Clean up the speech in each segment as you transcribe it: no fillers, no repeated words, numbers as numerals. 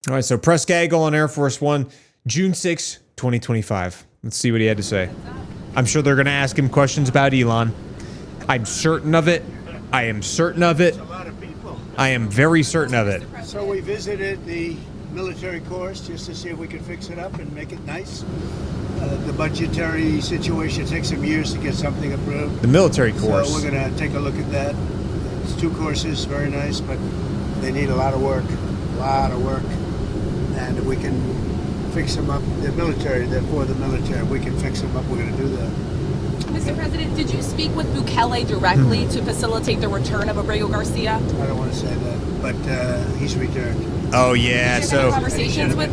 All right, so press gaggle on Air Force One, June 6, 2025. Let's see what he had to say. I'm sure they're going to ask him questions about Elon. I'm certain of it. I am certain of it. A lot of people. I am very certain of it. So we visited the military course just to see if we could fix it up and make it nice. The budgetary situation takes some years to get something approved. The military course. So we're going to take a look at that. It's 2 courses, very nice, but they need a lot of work. And if we can fix them up, the military, they're for the military. If we can fix them up, we're going to do that. Mr. President, did you speak with Bukele directly to facilitate the return of Abrego Garcia? I don't want to say that, but he's returned. Oh, yeah. Did you have So conversations with?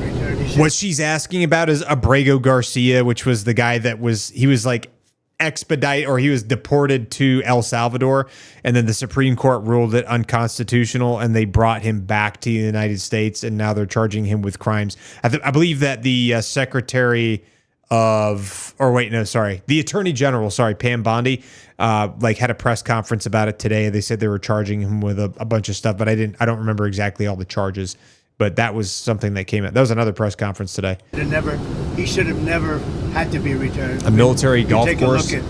what she's asking about is Abrego Garcia, which was the guy that he was like he was deported to El Salvador, and then the Supreme Court ruled it unconstitutional, and they brought him back to the United States, and now they're charging him with crimes. I believe that the Secretary of, the Attorney General, Pam Bondi, had a press conference about it today. They said they were charging him with a bunch of stuff, but I don't remember exactly all the charges. But that was something that came out. That was another press conference today. He should have never had to be returned. A military golf take course. A look at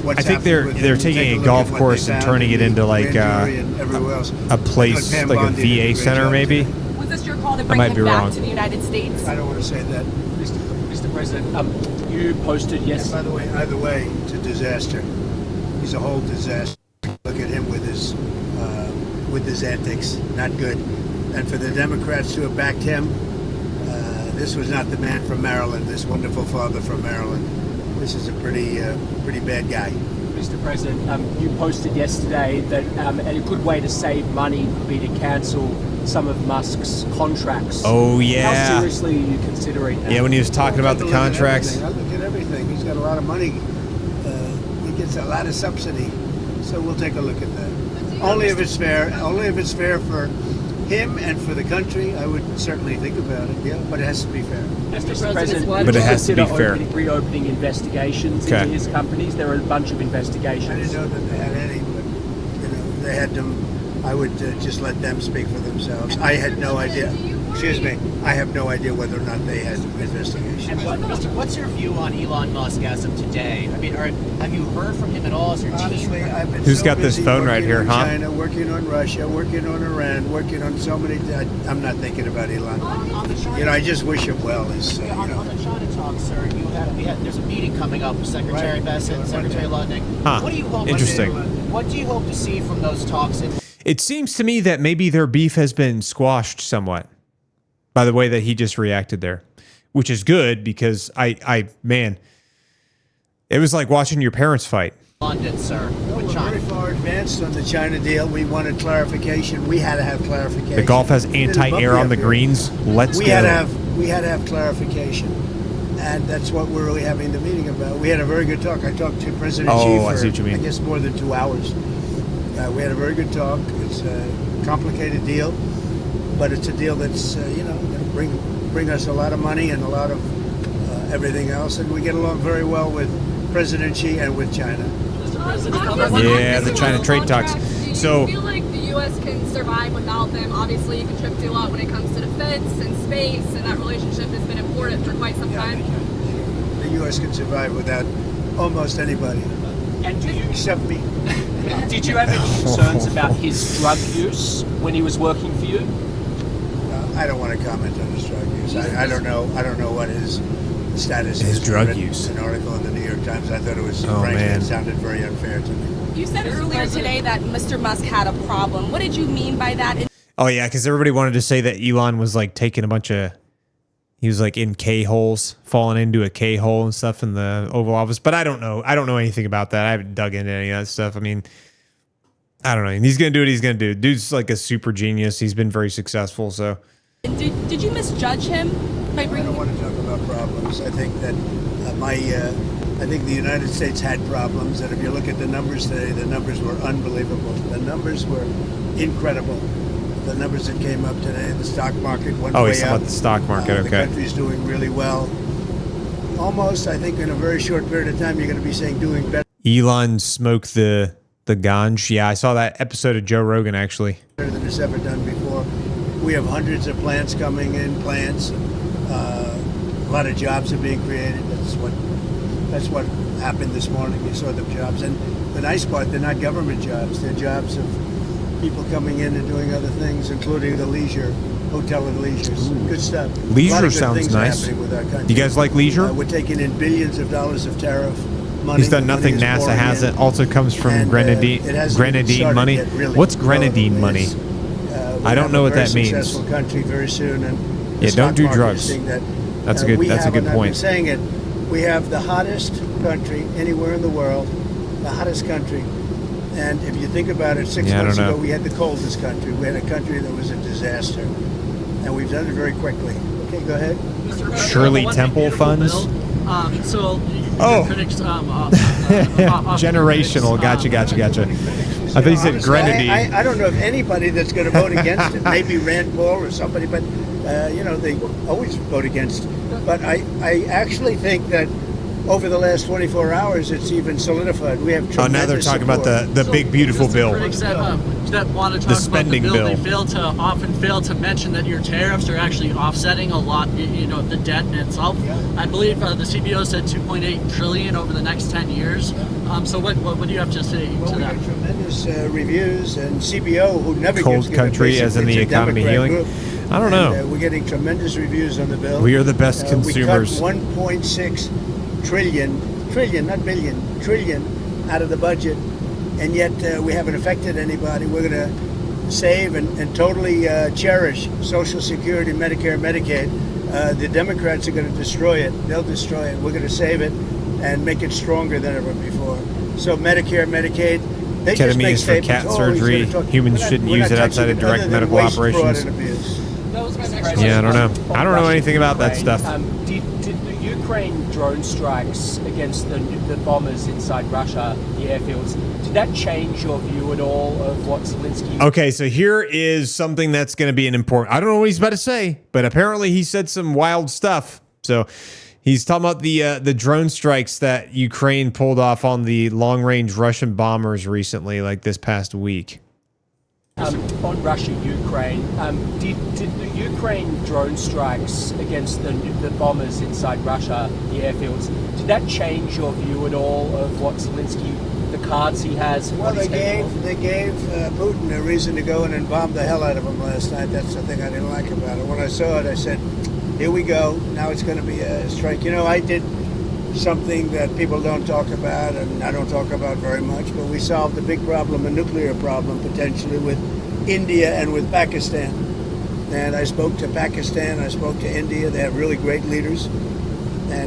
what's I think they're happened with him. taking Take a golf look at what course they and found turning in it into the like grand jury and everywhere else. a place, Pam like a Bondi did a VA great center, job maybe. today. Was this your call to I bring might him be back wrong. to the United States? I don't want to say that. Mr. President, you posted And by the way, either way, it's a disaster. He's a whole disaster. Look at him with his antics. Not good. And for the Democrats to have backed him, this was not the man from Maryland. This wonderful father from Maryland. This is a pretty bad guy. Mr. President, you posted yesterday that a good way to save money would be to cancel some of Musk's contracts. Oh, yeah. How seriously are you considering that? Yeah, when he was talking about the Take a look at contracts. everything. I look at everything. He's got a lot of money. He gets a lot of subsidy. So we'll take a look at that. Only if it's fair. Only if it's fair for him and for the country, I would certainly think about it. Yeah, but it has to be fair. Mr. President, But it has to be fair. Reopening investigations into his companies. There are a bunch of investigations. I didn't know that they had any, but they had them. I would just let them speak for themselves. I had no idea. Excuse me. I have no idea whether or not they had investigations. And what's your view on Elon Musk as of today? I mean, have you heard from him at all? Is your team? Honestly, I've been Who's so got this busy phone right working here, on huh? China, working on Russia, working on Iran, working on so many. I'm not thinking about Elon. On the China, I just wish him well. on the China talk, sir, there's a meeting coming up with Secretary Bessent and Secretary Lutnick. Huh. What do you hope? Interesting. What do you hope to see from those talks? It seems to me that maybe their beef has been squashed somewhat by the way that he just reacted there, which is good because man, it was like watching your parents fight. London, sir, with We're China. very far advanced on the China deal. We wanted clarification. We had to have clarification. The golf has anti-air on the greens. Let's We go. had to have clarification, and that's what we're really having the meeting about. We had a very good talk. I talked to President Xi for I see what you mean. I guess more than 2 hours. We had a very good talk. It's a complicated deal, but it's a deal that's going to bring us a lot of money and a lot of everything else, and we get along very well with President Xi and with China. Yeah, the China trade talks. So Do you feel like the U.S. can survive without them? Obviously, you contribute to a lot when it comes to defense and space, and that relationship has been important for quite some time. The U.S. can survive without almost anybody, And except me. did you have any concerns about his drug use when he was working for you? I don't want to comment on his drug use. I don't know. I don't know what his status His is. drug I read use. An article in the New York Times. I thought it was, Oh, frankly, man. it sounded very unfair to me. You said earlier today that Mr. Musk had a problem. What did you mean by that? Oh yeah, because everybody wanted to say that Elon was like taking a bunch of, he was like in K-holes, falling into a K-hole and stuff in the Oval Office. But I don't know. I don't know anything about that. I haven't dug into any of that stuff. I mean, I don't know. He's gonna do what he's gonna do. Dude's like a super genius. He's been very successful. So Did you misjudge him by I bringing don't want to talk about problems. I think that I think the United States had problems, and if you look at the numbers today, the numbers were unbelievable. The numbers were incredible. The numbers that came up today, the stock market went oh, way he's talking up. about the stock market. The Okay. country's doing really well. Almost, I think, in a very short period of time, you're going to be saying doing better Elon smoked the ganj. Yeah, I saw that episode of Joe Rogan actually. than it's ever done before. We have hundreds of plants coming in, plants. A lot of jobs are being created. That's what happened this morning. You saw the jobs. And the nice part, they're not government jobs. They're jobs of people coming in and doing other things, including the leisure, hotel and leisures. Good stuff. Leisure sounds nice. With our country. You guys like leisure? We're taking in billions of dollars of tariff money. He's done nothing Money is NASA pouring hasn't. in. Also comes from And, grenadine, it hasn't grenadine started money. yet, really. What's grenadine money? I don't know what that means. Successful country very soon, and Yeah, the don't stock do market drugs. is seeing that. That's a good- we that's a have, good and I've been point. saying it. We have the hottest country anywhere in the world, the hottest country. And if you think about it, 6 Yeah, I months don't know. ago we had the coldest country. We had a country that was a disaster, and we've done it very quickly. Okay, go ahead. Shirley Temple funds. Oh. Generational. Gotcha. I think he said Honestly, grenadine. I don't know of anybody that's going to vote against it. Maybe Rand Paul or somebody, but they always vote against it. But I actually think that over the last 24 hours, it's even solidified. We have tremendous now they're talking about support. the big beautiful bill. Critics that want to The talk spending about the bill. they often fail to mention that your tariffs are actually offsetting a lot, the debt in itself. I believe the CBO said 2.8 trillion over the next 10 years. So what do you have to say Well, to we that? got tremendous reviews, and CBO, who never Cold gives good country, advice, as in it's the a economy Democrat healing? group. I don't know. And, we're getting tremendous reviews on the bill. We are the best consumers. We cut 1.6 trillion, not billion, trillion out of the budget, and yet we haven't affected anybody. We're going to save and totally cherish Social Security, Medicare, Medicaid. The Democrats are going to destroy it. They'll destroy it. We're going to save it and make it stronger than ever before. So Medicare, Medicaid, they just Ketamine make is for cat statements. Oh, he's surgery. gonna talk- Humans we're not- shouldn't we're use not it outside of touching direct other than medical waste, fraud, operations. and abuse. That was my next President, question. Yeah, I don't know. on I don't know Russia, anything about that Ukraine, stuff. Did the Ukraine drone strikes against the bombers inside Russia, the airfields, did that change your view at all of what Zelensky? Okay, so here is something that's going to be an important. I don't know what he's about to say, but apparently he said some wild stuff. So he's talking about the drone strikes that Ukraine pulled off on the long-range Russian bombers recently, like this past week. On Russia, Ukraine, did the Ukraine drone strikes against the bombers inside Russia, the airfields, did that change your view at all of what Zelensky, the cards he has? and Well, what he's capable of? they gave Putin a reason to go in and bomb the hell out of him last night. That's the thing I didn't like about it. When I saw it, I said, here we go. Now it's going to be a strike. I did something that people don't talk about, and I don't talk about very much, but we solved a big problem, a nuclear problem, potentially, with India and with Pakistan. And I spoke to Pakistan, I spoke to India. They have really great leaders.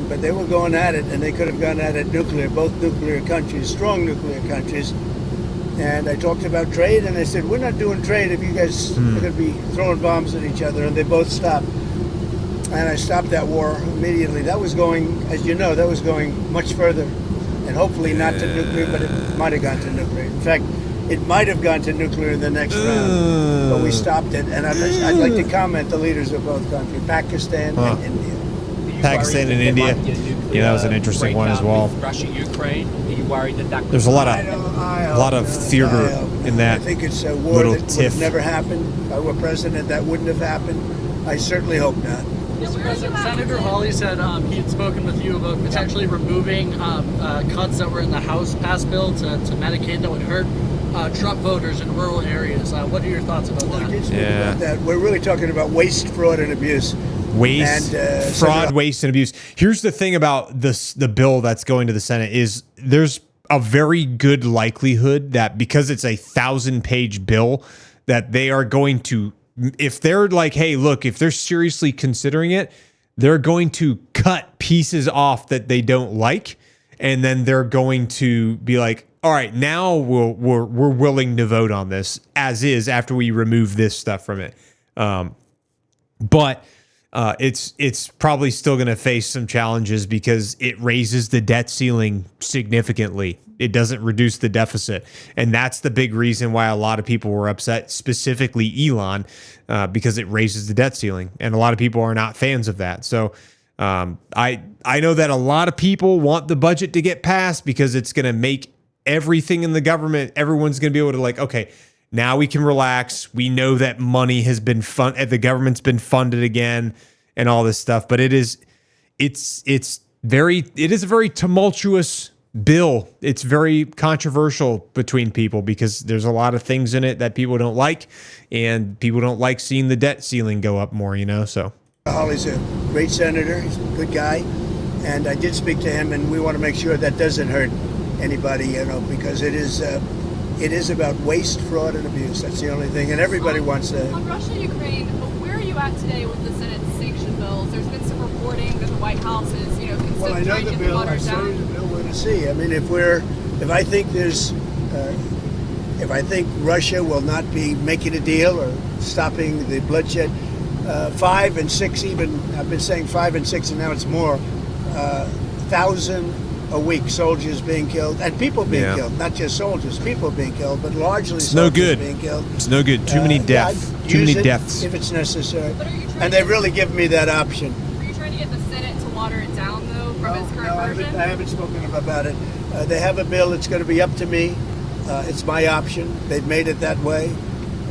But they were going at it, and they could have gone at it nuclear, both nuclear countries, strong nuclear countries. And I talked about trade, and I said, we're not doing trade if you guys are going to be throwing bombs at each other. And they both stopped. And I stopped that war immediately. That was going, as you know, that was going much further. And hopefully not to nuclear, but it might have gone to nuclear. In fact, it might have gone to nuclear in the next round. But we stopped it. And I'd like to comment the leaders of both countries, Pakistan and India. Are you Pakistan worried and that there India. might be a nuclear Yeah, that was an interesting one as breakout well. with Russia, Ukraine. Are you worried that could? There's a lot I of hope of not. theater I hope not. in that I think it's a war little that would tiff. have never happened. If I were president, that wouldn't have happened. I certainly hope not. Mr. President, Senator Hawley said he had spoken with you about potentially removing cuts that were in the House passed bill to Medicaid that would hurt Trump voters in rural areas. What are your thoughts about Well, we that? did speak Yeah. about that. We're really talking about waste, fraud, and abuse. Waste, And, fraud, Senator- waste, and abuse. Here's the thing about the bill that's going to the Senate is there's a very good likelihood that because it's a 1,000-page bill, that they are going to, if they're like, hey, look, if they're seriously considering it, they're going to cut pieces off that they don't like, and then they're going to be like, all right, now we're willing to vote on this as is after we remove this stuff from it. But it's probably still going to face some challenges because it raises the debt ceiling significantly. It doesn't reduce the deficit. And that's the big reason why a lot of people were upset, specifically Elon, because it raises the debt ceiling. And a lot of people are not fans of that. So I know that a lot of people want the budget to get passed because it's going to make everything in the government, everyone's going to be able to like, okay, now we can relax. We know that money has been the government's been funded again and all this stuff. But it is a very tumultuous bill. It's very controversial between people because there's a lot of things in it that people don't like, and people don't like seeing the debt ceiling go up more, so. Hawley's a great senator. He's a good guy. And I did speak to him, and we want to make sure that doesn't hurt anybody, because it is about waste, fraud, and abuse. That's the only thing. And everybody wants to. On Russia, Ukraine, where are you at today with the Senate sanction bills? There's been some reporting that the White House is, considering Well, I know the it bill. I watered saw down. the bill. We're going to see. I mean, if I think Russia will not be making a deal or stopping the bloodshed, 5 and 6 even. I've been saying 5 and 6, and now it's more. 1,000 a week soldiers being killed and people being killed, not just soldiers, people being killed, but largely It's soldiers no good. being killed. It's no good. Too many deaths. Too many deaths. If it's necessary. But are you trying And to they've really given me that option. Are you trying to get the Senate to water it down, though, from its current I version? haven't spoken about it. They have a bill. It's going to be up to me. It's my option. They've made it that way.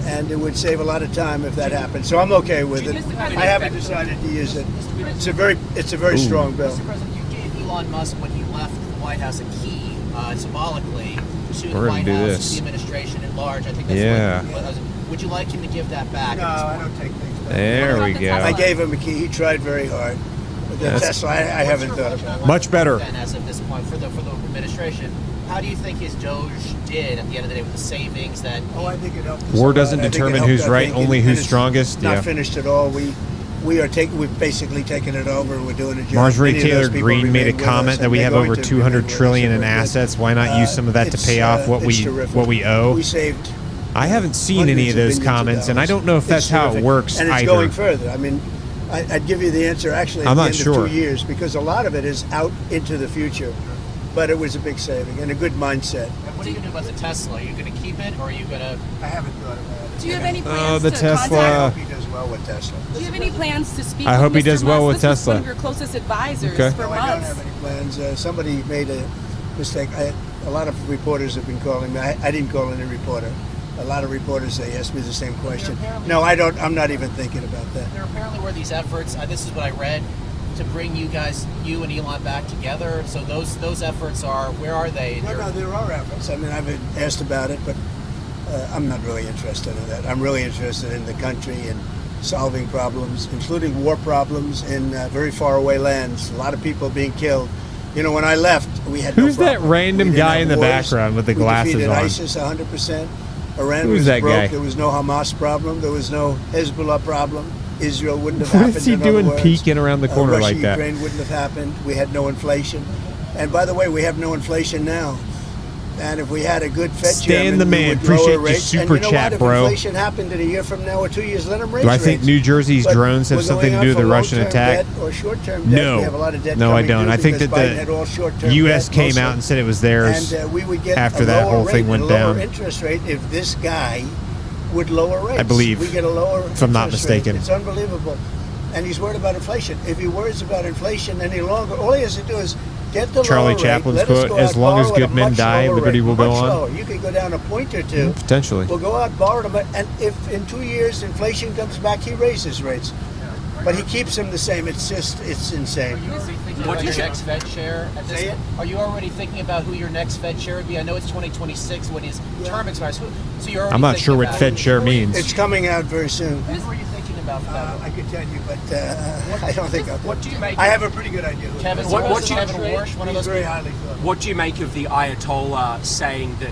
And it would save a lot of time if that happened. So I'm okay with it. I haven't decided to use it. It's a very strong bill. Mr. President, you gave Elon Musk, when he left the White House, a key symbolically to We're the gonna White do House, this. the administration at large. I think that's Yeah. would you like him to give that back? No, at this I point? don't take things back. There we I go. gave him a key. He tried very hard. But the Tesla, I haven't thought about it. Much better. Then, as of this point, for the administration, how do you think his Doge did at the end of the day with the savings that? Oh, I think it helped. us War a lot. doesn't I think it determine helped, who's I right, think, only and who's it's strongest. Not Yeah. finished at all. We've basically taken it over. We're doing a job. Marjorie Many of those Taylor people Greene made a remain with us, comment that and we they're have going over to 200 remain with us, trillion and in we're good. assets. Why not use some of that to It's, pay off what it's we terrific. what we owe? We saved. I haven't seen any of hundreds those billions comments, and I dollars. don't know if that's It's how it terrific. works and it's either. going further. I mean, I'd give you the answer actually at I'm the not end sure. of 2 years, because a lot of it is out into the future. But it was a big saving and a good mindset. And what are you going to do about the Tesla? Are you going to keep it, or are you going to? I haven't thought about it. Do you have any Oh, plans the to Tesla. I contact? hope he does well with Tesla. Do you have any plans to speak? I hope with he Mr. does well Musk? with This was Tesla. one of your closest advisors Okay. for No, I don't months. have any plans. Somebody made a mistake. A lot of reporters have been calling me. I didn't call any reporter. A lot of reporters, they ask me the same question. No, I don't. I'm not even thinking about that. There apparently were these efforts. This is what I read, to bring you and Elon back together. So those efforts are, where are they? No, there are efforts. I mean, I've been asked about it, but I'm not really interested in that. I'm really interested in the country and solving problems, including war problems in very far away lands. A lot of people being killed. When I left, we had Who's no that problem. random We didn't guy have in the wars. background with the We glasses defeated on? ISIS 100%. Iran Who's was that broke. guy? There was no Hamas problem. There was no Hezbollah problem. Israel wouldn't have What happened. is he in other doing words. peeking around the corner Russia, like that? Ukraine wouldn't have happened. We had no inflation. And by the way, we have no inflation now. And if we had a good Fed Stan chairman, the we man. would Appreciate lower your rates. super and you know chat, what? bro. If inflation happened in a year from now or 2 years, let them raise Do I rates. think New Jersey's But drones have we're something going to do with out the for Russian long-term attack? debt or short-term debt. No. We have a lot of debt No, I coming don't. due I think because that Biden had all the short-term U.S. debt came mostly. out and said it was theirs. And we would get after a that lower whole thing rate, went a lower down. interest rate if this guy would lower rates. I believe, we get a lower if I'm not interest rate. mistaken. It's unbelievable. And he's worried about inflation. If he worries about inflation any longer, all he has to do is get the Charlie lower Chaplin's rate. Let us quote, go as out, long as borrow at good a men much die, lower liberty rate, will go much on. lower. You could go down a point or two. Potentially. We'll go out, borrow them, and if in 2 years inflation comes back, he raises rates. But he keeps them the same. It's insane. What your next Fed chair at this Say it? point? Are you already thinking about who your next Fed chair would be? I know it's 2026 when his term expires. So you're already I'm not thinking sure what about Fed chair means. It's coming out very soon. Who are you thinking about for that? I could tell you, but I don't think I'll. What do you make? I have a pretty good idea. Kevin, What do you- Kevin Warsh, one of He's those very people? highly thought. What do you make of the Ayatollah saying that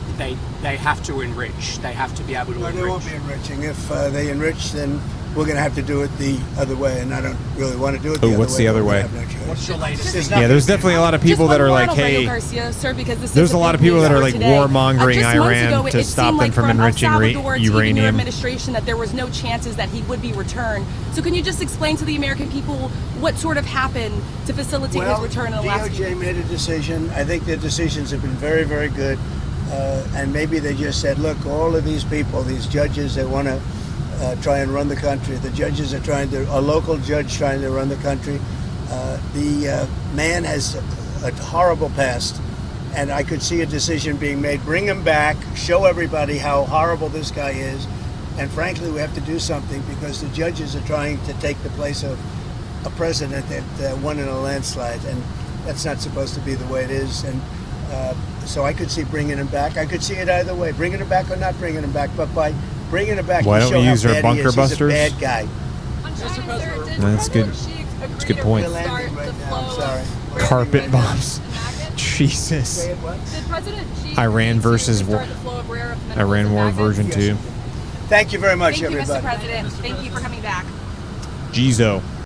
they have to enrich? They have to be able to No, enrich. they won't be enriching. If they enrich, then we're going to have to do it the other way, and I don't really want to do it the other way. what's the other but we way? have no choice. What's your latest? There's Yeah, nothing there's to do. definitely a lot of people Just that one are more like, on Aurelio hey, Garcia, sir, because this there's is a the lot of big people news that are for like today. warmongering Just months Iran ago, to it stop seemed them like from El enriching Salvador to even your uranium. administration that there was no chances that he would be returned. So can you just explain to the American people what sort of happened to facilitate his return in the last few DOJ made a decision. I think their decisions have been very, very good. And maybe they just said, look, all of these people, these judges, they want to try and run the country. The judges are a local judge trying to run the country. The man has a horrible past. And I could see a decision being made. Bring him back, show everybody how horrible this guy is. And frankly, we have to do something because the judges are trying to take the place of a president that won in a landslide. And that's not supposed to be the way it is. And so I could see bringing him back. I could see it either way, bringing him back or not bringing him back. But by bringing him back, Why you don't show we how use our bad he bunker is. busters? He's a bad guy. That's good. That's a good point. We're landing right now. I'm sorry. We're Carpet landing right now. bombs. Jesus. Say it what? Did President Xi Iran versus start the flow of rare earth minerals Iran and War magnets? version Yes. 2. Thank you very much, Thank you, everybody. Mr. President. Thank you for coming back. Gizo.